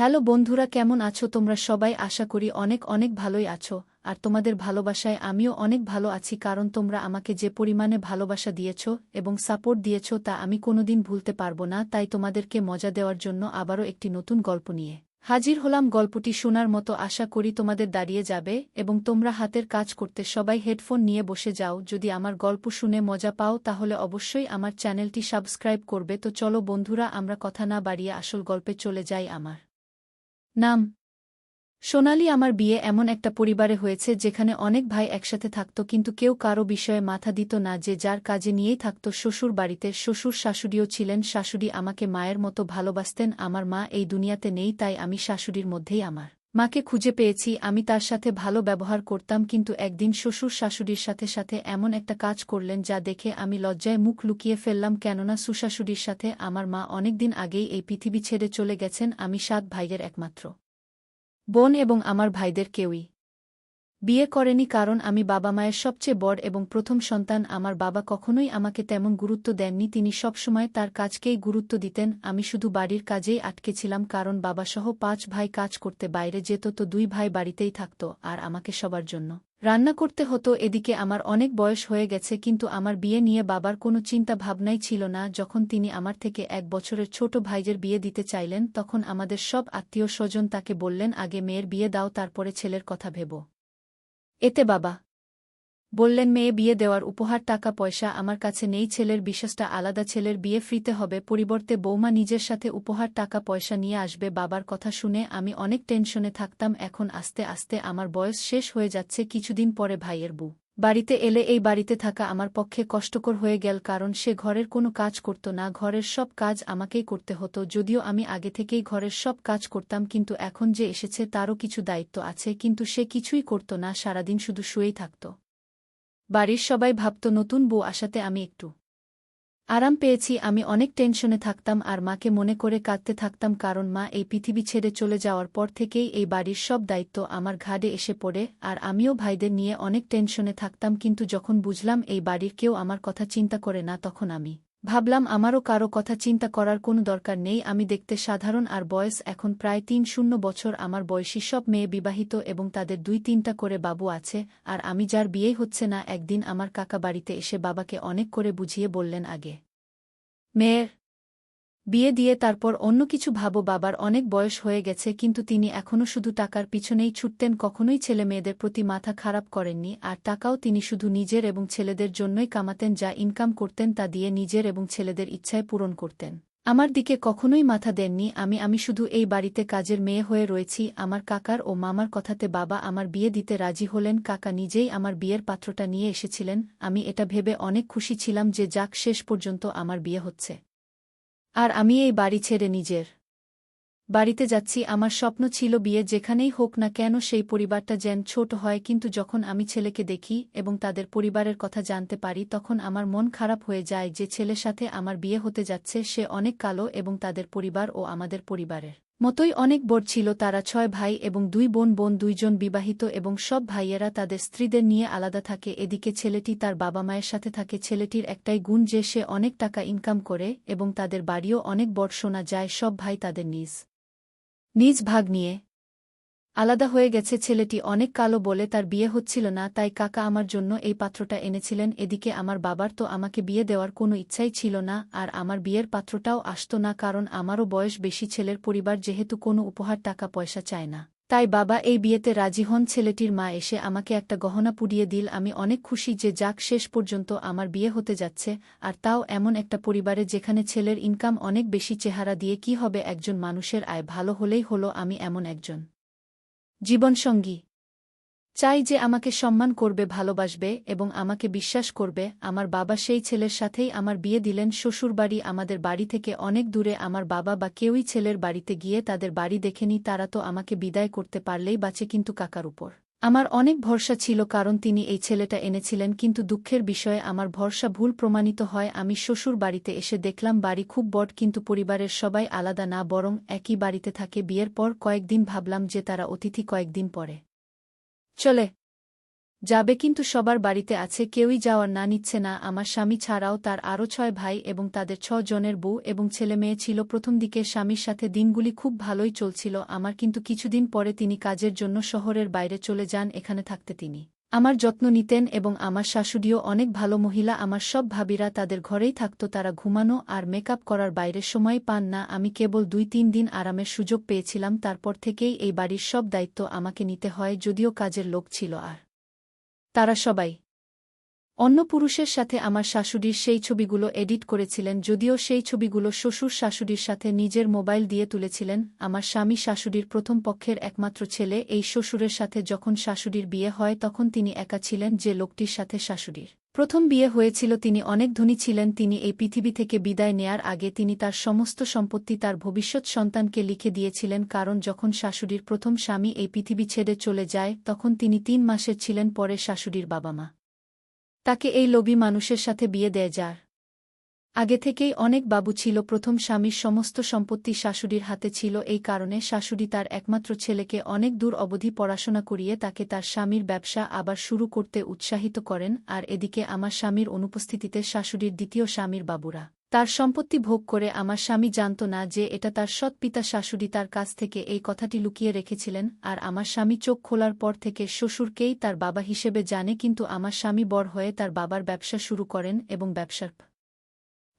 Hello বন্ধুরা, কেমন আছো তোমরা সবাই? আশা করি অনেক অনেক ভালোই আছো। আর তোমাদের ভালোবাসায় আমিও অনেক ভালো আছি, কারণ তোমরা আমাকে যে পরিমাণে ভালোবাসা দিয়েছ এবং সাপোর্ট দিয়েছ তা আমি কোনোদিন ভুলতে পারবো না। তাই তোমাদেরকে মজা দেওয়ার জন্য আবারও একটি নতুন গল্প নিয়ে হাজির হলাম। গল্পটি শোনার মতো আশা করি তোমাদের দাঁড়িয়ে যাবে এবং তোমরা হাতের কাজ করতে সবাই হেডফোন নিয়ে বসে যাও। যদি আমার গল্প শুনে মজা পাও তাহলে অবশ্যই আমার চ্যানেলটি সাবস্ক্রাইব করবে। তো চলো বন্ধুরা, আমরা কথা না বাড়িয়ে আসল গল্পে চলে যাই। আমার নাম সোনালি। আমার বিয়ে এমন একটা পরিবারে হয়েছে যেখানে অনেক ভাই একসাথে থাকত, কিন্তু কেউ কারো বিষয়ে মাথা দিত না। যে যার কাজে নিয়েই থাকত। শ্বশুর বাড়িতে শ্বশুর শাশুড়িও ছিলেন। শাশুড়ি আমাকে মায়ের মতো ভালোবাসতেন। আমার মা এই দুনিয়াতে নেই, তাই আমি শাশুড়ির মধ্যেই আমার মাকে খুঁজে পেয়েছি। আমি তার সাথে ভালো ব্যবহার করতাম, কিন্তু একদিন শ্বশুর শাশুড়ির সাথে সাথে এমন একটা কাজ করলেন যা দেখে আমি লজ্জায় মুখ লুকিয়ে ফেললাম। কেননা শ্বশুরশাশুড়ির সাথে আমার মা অনেকদিন আগেই এই পৃথিবী ছেড়ে চলে গেছেন। আমি 7 ভাইয়ের একমাত্র বোন এবং আমার ভাইদের কেউই বিয়ে করেনি, কারণ আমি বাবা মায়ের সবচেয়ে বড় এবং প্রথম সন্তান। আমার বাবা কখনোই আমাকে তেমন গুরুত্ব দেননি, তিনি সবসময় তার কাজকেই গুরুত্ব দিতেন। আমি শুধু বাড়ির কাজেই আটকে ছিলাম, কারণ বাবাসহ 5 ভাই কাজ করতে বাইরে যেত, তো 2 ভাই বাড়িতেই থাকত আর আমাকে সবার জন্য রান্না করতে হতো। এদিকে আমার অনেক বয়স হয়ে গেছে, কিন্তু আমার বিয়ে নিয়ে বাবার কোনো চিন্তা ভাবনাই ছিল না। যখন তিনি আমার থেকে 1 বছরের ছোট ভাইয়ের বিয়ে দিতে চাইলেন, তখন আমাদের সব আত্মীয় স্বজন তাকে বললেন, আগে মেয়ের বিয়ে দাও, তারপরে ছেলের কথা ভেবো। এতে বাবা বললেন, মেয়ে বিয়ে দেওয়ার উপহার টাকা পয়সা আমার কাছে নেই, ছেলের বিশ্বাসটা আলাদা, ছেলের বিয়ে ফ্রিতে হবে, পরিবর্তে বৌমা নিজের সাথে উপহার টাকা পয়সা নিয়ে আসবে। বাবার কথা শুনে আমি অনেক টেনশনে থাকতাম। এখন আস্তে আস্তে আমার বয়স শেষ হয়ে যাচ্ছে। কিছুদিন পরে ভাইয়ের বউ বাড়িতে এলে এই বাড়িতে থাকা আমার পক্ষে কষ্টকর হয়ে গেল, কারণ সে ঘরের কোনো কাজ করত না। ঘরের সব কাজ আমাকেই করতে হতো। যদিও আমি আগে থেকেই ঘরের সব কাজ করতাম, কিন্তু এখন যে এসেছে তারও কিছু দায়িত্ব আছে, কিন্তু সে কিছুই করত না, সারাদিন শুধু শুয়েই থাকত। বাড়ির সবাই ভাবত নতুন বউ আসাতে আমি একটু আরাম পেয়েছি। আমি অনেক টেনশনে থাকতাম আর মাকে মনে করে কাঁদতে থাকতাম, কারণ মা এই পৃথিবী ছেড়ে চলে যাওয়ার পর থেকেই এই বাড়ির সব দায়িত্ব আমার ঘাড়ে এসে পড়ে। আর আমিও ভাইদের নিয়ে অনেক টেনশনে থাকতাম, কিন্তু যখন বুঝলাম এই বাড়ির কেউ আমার কথা চিন্তা করে না, তখন আমি ভাবলাম আমারও কারো কথা চিন্তা করার কোনো দরকার নেই। আমি দেখতে সাধারণ আর বয়স এখন প্রায় 30 বছর। আমার বয়সী সব মেয়ে বিবাহিত এবং তাদের 2-3টা করে বাবু আছে, আর আমি যার বিয়েই হচ্ছে না। একদিন আমার কাকা বাড়িতে এসে বাবাকে অনেক করে বুঝিয়ে বললেন, আগে মেয়ের বিয়ে দিয়ে তারপর অন্য কিছু ভাবো। বাবার অনেক বয়স হয়ে গেছে, কিন্তু তিনি এখনও শুধু টাকার পিছনেই ছুটতেন, কখনোই ছেলে মেয়েদের প্রতি মাথা খারাপ করেননি। আর টাকাও তিনি শুধু নিজের এবং ছেলেদের জন্যই কামাতেন। যা ইনকাম করতেন তা দিয়ে নিজের এবং ছেলেদের ইচ্ছায় পূরণ করতেন। আমার দিকে কখনোই মাথা দেননি। আমি শুধু এই বাড়িতে কাজের মেয়ে হয়ে রয়েছি। আমার কাকার ও মামার কথাতে বাবা আমার বিয়ে দিতে রাজি হলেন। কাকা নিজেই আমার বিয়ের পাত্রটা নিয়ে এসেছিলেন। আমি এটা ভেবে অনেক খুশি ছিলাম যে যাক, শেষ পর্যন্ত আমার বিয়ে হচ্ছে আর আমি এই বাড়ি ছেড়ে নিজের বাড়িতে যাচ্ছি। আমার স্বপ্ন ছিল বিয়ে যেখানেই হোক না কেন সেই পরিবারটা যেন ছোট হয়, কিন্তু যখন আমি ছেলেকে দেখি এবং তাদের পরিবারের কথা জানতে পারি, তখন আমার মন খারাপ হয়ে যায়। যে ছেলের সাথে আমার বিয়ে হতে যাচ্ছে সে অনেক কালো এবং তাদের পরিবার ও আমাদের পরিবারের মতোই অনেক বড় ছিল। তারা 6 ভাই এবং 2 বোন। বোন 2 জন বিবাহিত এবং সব ভাইয়েরা তাদের স্ত্রীদের নিয়ে আলাদা থাকে। এদিকে ছেলেটি তার বাবা মায়ের সাথে থাকে। ছেলেটির একটাই গুণ যে সে অনেক টাকা ইনকাম করে এবং তাদের বাড়িও অনেক বড়। শোনা যায় সব ভাই তাদের নিজ নিজ ভাগ নিয়ে আলাদা হয়ে গেছে। ছেলেটি অনেক কালো বলে তার বিয়ে হচ্ছিল না, তাই কাকা আমার জন্য এই পাত্রটা এনেছিলেন। এদিকে আমার বাবার তো আমাকে বিয়ে দেওয়ার কোনো ইচ্ছাই ছিল না, আর আমার বিয়ের পাত্রটাও আসত না, কারণ আমারও বয়স বেশি। ছেলের পরিবার যেহেতু কোনো উপহার টাকা পয়সা চায় না, তাই বাবা এই বিয়েতে রাজি হন। ছেলেটির মা এসে আমাকে একটা গহনা পুড়িয়ে দিল। আমি অনেক খুশি যে যাক, শেষ পর্যন্ত আমার বিয়ে হতে যাচ্ছে, আর তাও এমন একটা পরিবারে যেখানে ছেলের ইনকাম অনেক বেশি। চেহারা দিয়ে কি হবে, একজন মানুষের আয় ভালো হলেই হলো। আমি এমন একজন জীবনসঙ্গী চাই যে আমাকে সম্মান করবে, ভালোবাসবে এবং আমাকে বিশ্বাস করবে। আমার বাবা সেই ছেলের সাথেই আমার বিয়ে দিলেন। শ্বশুরবাড়ি আমাদের বাড়ি থেকে অনেক দূরে। আমার বাবা বা কেউই ছেলের বাড়িতে গিয়ে তাদের বাড়ি দেখেনি। তারা তো আমাকে বিদায় করতে পারলেই বাঁচে, কিন্তু কাকার উপর আমার অনেক ভরসা ছিল, কারণ তিনি এই ছেলেটা এনেছিলেন। কিন্তু দুঃখের বিষয়ে আমার ভরসা ভুল প্রমাণিত হয়। আমি শ্বশুর বাড়িতে এসে দেখলাম বাড়ি খুব বড়, কিন্তু পরিবারের সবাই আলাদা না, বরং একই বাড়িতে থাকে। বিয়ের পর কয়েকদিন ভাবলাম যে তারা অতিথি, কয়েকদিন পরে চলে যাবে কিন্তু সবার বাড়িতে আছে, কেউই যাওয়ার না নিচ্ছে না। আমার স্বামী ছাড়াও তার আরও 6 ভাই এবং তাদের 6 জনের বউ এবং ছেলেমেয়ে ছিল। প্রথম দিকে স্বামীর সাথে দিনগুলি খুব ভালোই চলছিল আমার, কিন্তু কিছুদিন পরে তিনি কাজের জন্য শহরের বাইরে চলে যান। এখানে থাকতে তিনি আমার যত্ন নিতেন এবং আমার শাশুড়িও অনেক ভালো মহিলা। আমার সব ভাবিরা তাদের ঘরেই থাকত, তারা ঘুমানো আর মেকআপ করার বাইরে সময় পান না। আমি কেবল 2-3 দিন আরামের সুযোগ পেয়েছিলাম, তারপর থেকেই এই বাড়ির সব দায়িত্ব আমাকে নিতে হয়। যদিও কাজের লোক ছিল আর তারা সবাই অন্য পুরুষের সাথে, আমার শাশুড়ির সেই ছবিগুলো এডিট করেছিলেন, যদিও সেই ছবিগুলো শ্বশুর শাশুড়ির সাথে নিজের মোবাইল দিয়ে তুলেছিলেন। আমার স্বামী শাশুড়ির প্রথম পক্ষের একমাত্র ছেলে। এই শ্বশুরের সাথে যখন শাশুড়ির বিয়ে হয় তখন তিনি একা ছিলেন। যে লোকটির সাথে শাশুড়ির প্রথম বিয়ে হয়েছিল তিনি অনেক ধনী ছিলেন। তিনি এই পৃথিবী থেকে বিদায় নেয়ার আগে তিনি তার সমস্ত সম্পত্তি তার ভবিষ্যৎ সন্তানকে লিখে দিয়েছিলেন, কারণ যখন শাশুড়ির প্রথম স্বামী এই পৃথিবী ছেড়ে চলে যায় তখন তিনি 3 মাসের ছিলেন। পরে শাশুড়ির বাবা মা তাকে এই লোভী মানুষের সাথে বিয়ে দেয়, যার আগে থেকেই অনেক বাবু ছিল। প্রথম স্বামীর সমস্ত সম্পত্তি শাশুড়ির হাতে ছিল, এই কারণে শাশুড়ি তার একমাত্র ছেলেকে অনেক দূর অবধি পড়াশোনা করিয়ে তাকে তার স্বামীর ব্যবসা আবার শুরু করতে উৎসাহিত করেন। আর এদিকে আমার স্বামীর অনুপস্থিতিতে শাশুড়ির দ্বিতীয় স্বামীর বাবুরা তার সম্পত্তি ভোগ করে। আমার স্বামী জানত না যে এটা তার সৎ পিতা। শাশুড়ি তার কাছ থেকে এই কথাটি লুকিয়ে রেখেছিলেন, আর আমার স্বামী চোখ খোলার পর থেকে শ্বশুরকেই তার বাবা হিসেবে জানে। কিন্তু আমার স্বামী বড় হয়ে তার বাবার ব্যবসা শুরু করেন এবং ব্যবসার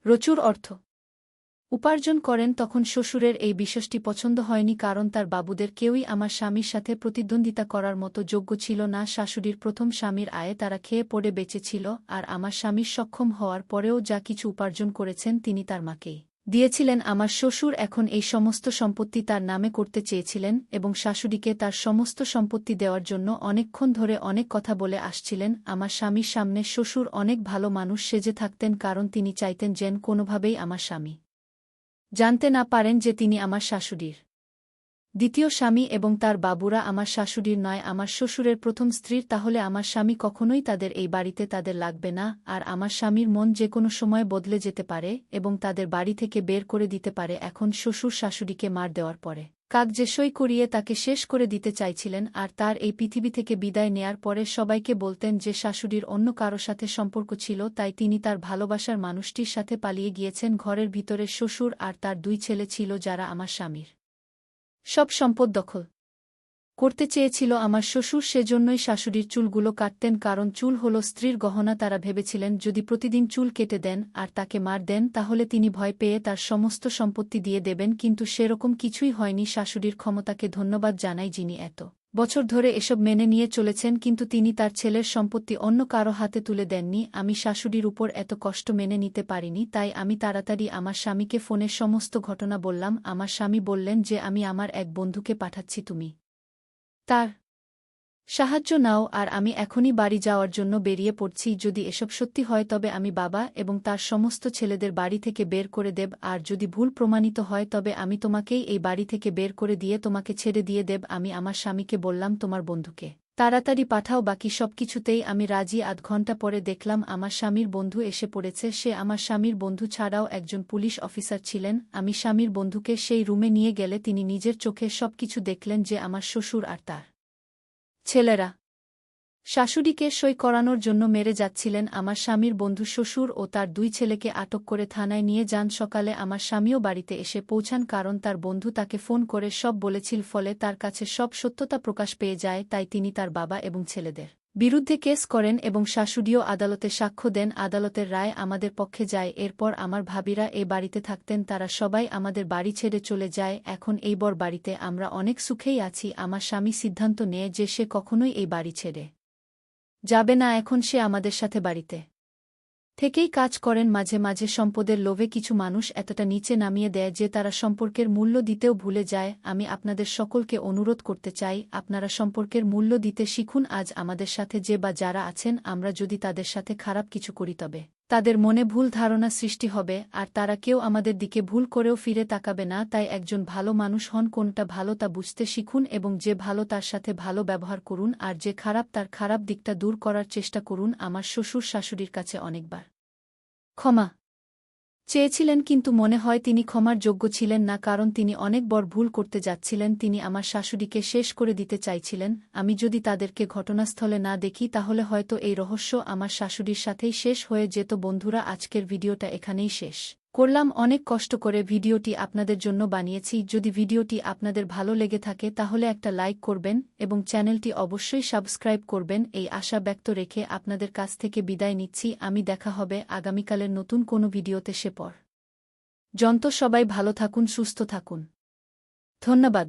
প্রচুর অর্থ উপার্জন করেন। তখন শ্বশুরের এই বিশ্বাসটি পছন্দ হয়নি, কারণ তার বাবুদের কেউই আমার স্বামীর সাথে প্রতিদ্বন্দ্বিতা করার মতো যোগ্য ছিল না। শাশুড়ির প্রথম স্বামীর আয়ে তারা খেয়ে পড়ে বেঁচে ছিল, আর আমার স্বামীর সক্ষম হওয়ার পরেও যা কিছু উপার্জন করেছেন তিনি তার মাকেই দিয়েছিলেন। আমার শ্বশুর এখন এই সমস্ত সম্পত্তি তার নামে করতে চেয়েছিলেন এবং শাশুড়িকে তার সমস্ত সম্পত্তি দেওয়ার জন্য অনেকক্ষণ ধরে অনেক কথা বলে আসছিলেন। আমার স্বামীর সামনে শ্বশুর অনেক ভালো মানুষ সেজে থাকতেন, কারণ তিনি চাইতেন যেন কোনোভাবেই আমার স্বামী জানতে না পারেন যে তিনি আমার শাশুড়ির দ্বিতীয় স্বামী এবং তার বাবুরা আমার শাশুড়ির নয়, আমার শ্বশুরের প্রথম স্ত্রীর। তাহলে আমার স্বামী কখনোই তাদের এই বাড়িতে তাদের লাগবে না, আর আমার স্বামীর মন যে কোনো সময় বদলে যেতে পারে এবং তাদের বাড়ি থেকে বের করে দিতে পারে। এখন শ্বশুর শাশুড়িকে মার দেওয়ার পরে কাগজে সই করিয়ে তাকে শেষ করে দিতে চাইছিলেন, আর তার এই পৃথিবী থেকে বিদায় নেয়ার পরে সবাইকে বলতেন যে শাশুড়ির অন্য কারো সাথে সম্পর্ক ছিল, তাই তিনি তার ভালোবাসার মানুষটির সাথে পালিয়ে গিয়েছেন। ঘরের ভিতরে শ্বশুর আর তার 2 ছেলে ছিল, যারা আমার স্বামীর সব সম্পদ দখল করতে চেয়েছিল। আমার শ্বশুর সেজন্যই শাশুড়ির চুলগুলো কাটতেন, কারণ চুল হল স্ত্রীর গহনা। তারা ভেবেছিলেন যদি প্রতিদিন চুল কেটে দেন আর তাকে মার দেন তাহলে তিনি ভয় পেয়ে তার সমস্ত সম্পত্তি দিয়ে দেবেন, কিন্তু সেরকম কিছুই হয়নি। শাশুড়ির ক্ষমতাকে ধন্যবাদ জানাই, যিনি এত বছর ধরে এসব মেনে নিয়ে চলেছেন, কিন্তু তিনি তার ছেলের সম্পত্তি অন্য কারো হাতে তুলে দেননি। আমি শাশুড়ির উপর এত কষ্ট মেনে নিতে পারিনি, তাই আমি তাড়াতাড়ি আমার স্বামীকে ফোনে সমস্ত ঘটনা বললাম। আমার স্বামী বললেন যে আমি আমার এক বন্ধুকে পাঠাচ্ছি, তুমি তার সাহায্য নাও, আর আমি এখনই বাড়ি যাওয়ার জন্য বেরিয়ে পড়ছি। যদি এসব সত্যি হয় তবে আমি বাবা এবং তার সমস্ত ছেলেদের বাড়ি থেকে বের করে দেব, আর যদি ভুল প্রমাণিত হয় তবে আমি তোমাকেই এই বাড়ি থেকে বের করে দিয়ে তোমাকে ছেড়ে দিয়ে দেব। আমি আমার স্বামীকে বললাম তোমার বন্ধুকে তাড়াতাড়ি পাঠাও, বাকি সবকিছুতেই আমি রাজি। আধ ঘন্টা পরে দেখলাম আমার স্বামীর বন্ধু এসে পড়েছে। সে আমার স্বামীর বন্ধু ছাড়াও একজন পুলিশ অফিসার ছিলেন। আমি স্বামীর বন্ধুকে সেই রুমে নিয়ে গেলে তিনি নিজের চোখে সবকিছু দেখলেন যে আমার শ্বশুর আর তার ছেলেরা শাশুড়িকে সই করানোর জন্য মেরে যাচ্ছিলেন। আমার স্বামীর বন্ধু শ্বশুর ও তার 2 ছেলেকে আটক করে থানায় নিয়ে যান। সকালে আমার স্বামীও বাড়িতে এসে পৌঁছান, কারণ তার বন্ধু তাকে ফোন করে সব বলেছিল, ফলে তার কাছে সব সত্যতা প্রকাশ পেয়ে যায়। তাই তিনি তার বাবা এবং ছেলেদের বিরুদ্ধে কেস করেন এবং শাশুড়িও আদালতে সাক্ষ্য দেন। আদালতের রায় আমাদের পক্ষে যায়। এরপর আমার ভাবিরা এ বাড়িতে থাকতেন, তারা সবাই আমাদের বাড়ি ছেড়ে চলে যায়। এখন এই বর বাড়িতে আমরা অনেক সুখেই আছি। আমার স্বামী সিদ্ধান্ত নেয় যে সে কখনোই এই বাড়ি ছেড়ে যাবে না। এখন সে আমাদের সাথে বাড়িতে থেকেই কাজ করেন। মাঝে মাঝে সম্পদের লোভে কিছু মানুষ এতটা নিচে নামিয়ে দেয় যে তারা সম্পর্কের মূল্য দিতেও ভুলে যায়। আমি আপনাদের সকলকে অনুরোধ করতে চাই, আপনারা সম্পর্কের মূল্য দিতে শিখুন। আজ আমাদের সাথে যে বা যারা আছেন, আমরা যদি তাদের সাথে খারাপ কিছু করি তবে তাদের মনে ভুল ধারণা সৃষ্টি হবে, আর তারা কেউ আমাদের দিকে ভুল করেও ফিরে তাকাবে না। তাই একজন ভালো মানুষ হন, কোনটা ভালো তা বুঝতে শিখুন এবং যে ভালো তার সাথে ভালো ব্যবহার করুন, আর যে খারাপ তার খারাপ দিকটা দূর করার চেষ্টা করুন। আমার শ্বশুর শাশুড়ির কাছে অনেকবার ক্ষমা চেয়েছিলেন, কিন্তু মনে হয় তিনি ক্ষমার যোগ্য ছিলেন না, কারণ তিনি অনেক বড় ভুল করতে যাচ্ছিলেন। তিনি আমার শাশুড়িকে শেষ করে দিতে চাইছিলেন। আমি যদি তাদেরকে ঘটনাস্থলে না দেখি তাহলে হয়তো এই রহস্য আমার শাশুড়ির সাথেই শেষ হয়ে যেত। বন্ধুরা, আজকের ভিডিওটা এখানেই শেষ করলাম। অনেক কষ্ট করে ভিডিওটি আপনাদের জন্য বানিয়েছি। যদি ভিডিওটি আপনাদের ভালো লেগে থাকে তাহলে একটা লাইক করবেন এবং চ্যানেলটি অবশ্যই সাবস্ক্রাইব করবেন। এই আশা ব্যক্ত রেখে আপনাদের কাছ থেকে বিদায় নিচ্ছি। আমি দেখা হবে আগামীকালের নতুন কোনো ভিডিওতে। সে পর্যন্ত সবাই ভালো থাকুন, সুস্থ থাকুন। ধন্যবাদ।